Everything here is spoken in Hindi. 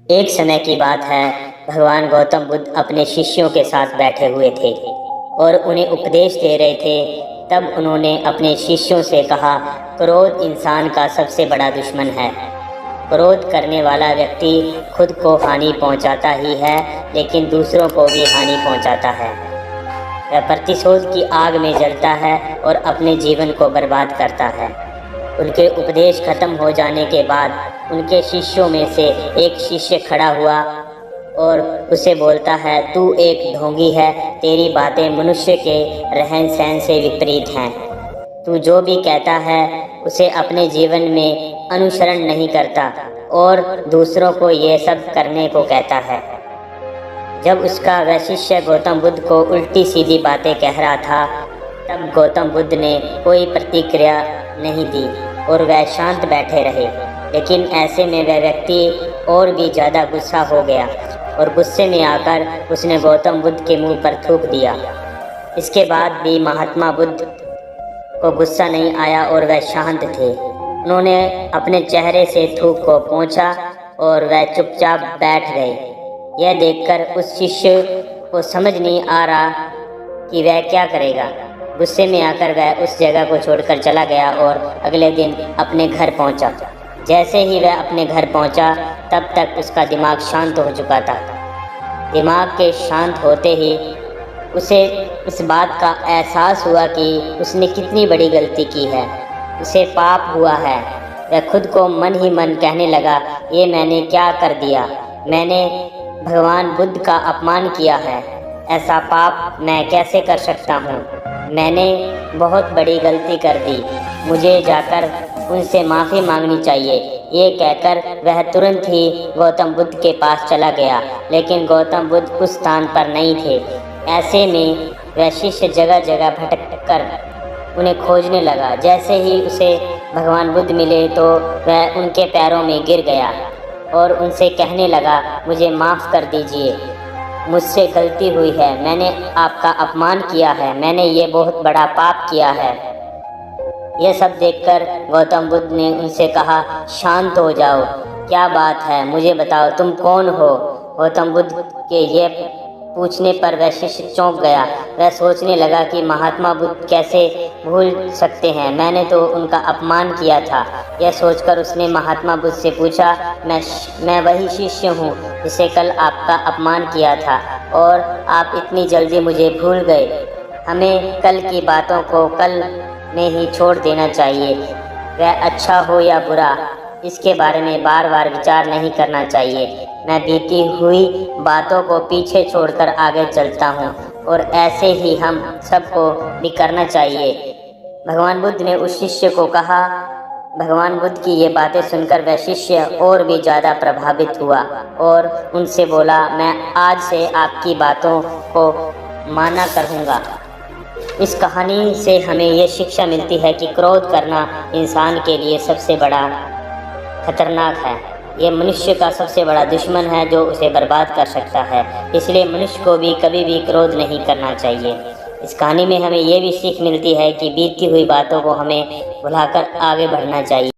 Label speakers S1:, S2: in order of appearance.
S1: एक समय की बात है, भगवान गौतम बुद्ध अपने शिष्यों के साथ बैठे हुए थे और उन्हें उपदेश दे रहे थे। तब उन्होंने अपने शिष्यों से कहा, क्रोध इंसान का सबसे बड़ा दुश्मन है। क्रोध करने वाला व्यक्ति खुद को हानि पहुंचाता ही है, लेकिन दूसरों को भी हानि पहुंचाता है। वह प्रतिशोध की आग में जलता है और अपने जीवन को बर्बाद करता है। उनके उपदेश खत्म हो जाने के बाद उनके शिष्यों में से एक शिष्य खड़ा हुआ और उसे बोलता है, तू एक ढोंगी है, तेरी बातें मनुष्य के रहन सहन से विपरीत हैं। तू जो भी कहता है उसे अपने जीवन में अनुसरण नहीं करता और दूसरों को ये सब करने को कहता है। जब उसका वह शिष्य गौतम बुद्ध को उल्टी सीधी बातें कह रहा था, तब गौतम बुद्ध ने कोई प्रतिक्रिया नहीं दी और वह शांत बैठे रहे। लेकिन ऐसे में वह व्यक्ति और भी ज़्यादा गुस्सा हो गया और गुस्से में आकर उसने गौतम बुद्ध के मुंह पर थूक दिया। इसके बाद भी महात्मा बुद्ध को गुस्सा नहीं आया और वह शांत थे। उन्होंने अपने चेहरे से थूक को पोंछा और वह चुपचाप बैठ गए। यह देखकर उस शिष्य को समझ नहीं आ रहा कि वह क्या करेगा। गुस्से में आकर वह उस जगह को छोड़कर चला गया और अगले दिन अपने घर पहुंचा। जैसे ही वह अपने घर पहुंचा, तब तक उसका दिमाग शांत हो चुका था। दिमाग के शांत होते ही उसे इस बात का एहसास हुआ कि उसने कितनी बड़ी गलती की है, उसे पाप हुआ है। वह खुद को मन ही मन कहने लगा, ये मैंने क्या कर दिया, मैंने भगवान बुद्ध का अपमान किया है, ऐसा पाप मैं कैसे कर सकता हूँ, मैंने बहुत बड़ी गलती कर दी, मुझे जाकर उनसे माफ़ी मांगनी चाहिए। ये कहकर वह तुरंत ही गौतम बुद्ध के पास चला गया, लेकिन गौतम बुद्ध उस स्थान पर नहीं थे। ऐसे में वह शिष्य जगह जगह भटक कर उन्हें खोजने लगा। जैसे ही उसे भगवान बुद्ध मिले तो वह उनके पैरों में गिर गया और उनसे कहने लगा, मुझे माफ़ कर दीजिए, मुझसे गलती हुई है, मैंने आपका अपमान किया है, मैंने ये बहुत बड़ा पाप किया है। यह सब देखकर गौतम बुद्ध ने उनसे कहा, शांत हो जाओ, क्या बात है, मुझे बताओ तुम कौन हो। गौतम बुद्ध के ये पूछने पर वह शिष्य चौंक गया। वह सोचने लगा कि महात्मा बुद्ध कैसे भूल सकते हैं, मैंने तो उनका अपमान किया था। यह सोचकर उसने महात्मा बुद्ध से पूछा, मैं वही शिष्य हूँ जिसे कल आपका अपमान किया था और आप इतनी जल्दी मुझे भूल गए। हमें कल की बातों को कल में ही छोड़ देना चाहिए। वह अच्छा हो या बुरा, इसके बारे में बार बार विचार नहीं करना चाहिए। मैं बीती हुई बातों को पीछे छोड़कर आगे चलता हूँ और ऐसे ही हम सबको भी करना चाहिए। भगवान बुद्ध ने उस शिष्य को कहा। भगवान बुद्ध की ये बातें सुनकर वह शिष्य और भी ज़्यादा प्रभावित हुआ और उनसे बोला, मैं आज से आपकी बातों को माना करूँगा। इस कहानी से हमें ये शिक्षा मिलती है कि क्रोध करना इंसान के लिए सबसे बड़ा खतरनाक है। ये मनुष्य का सबसे बड़ा दुश्मन है जो उसे बर्बाद कर सकता है। इसलिए मनुष्य को भी कभी भी क्रोध नहीं करना चाहिए। इस कहानी में हमें ये भी सीख मिलती है कि बीती हुई बातों को हमें भुलाकर आगे बढ़ना चाहिए।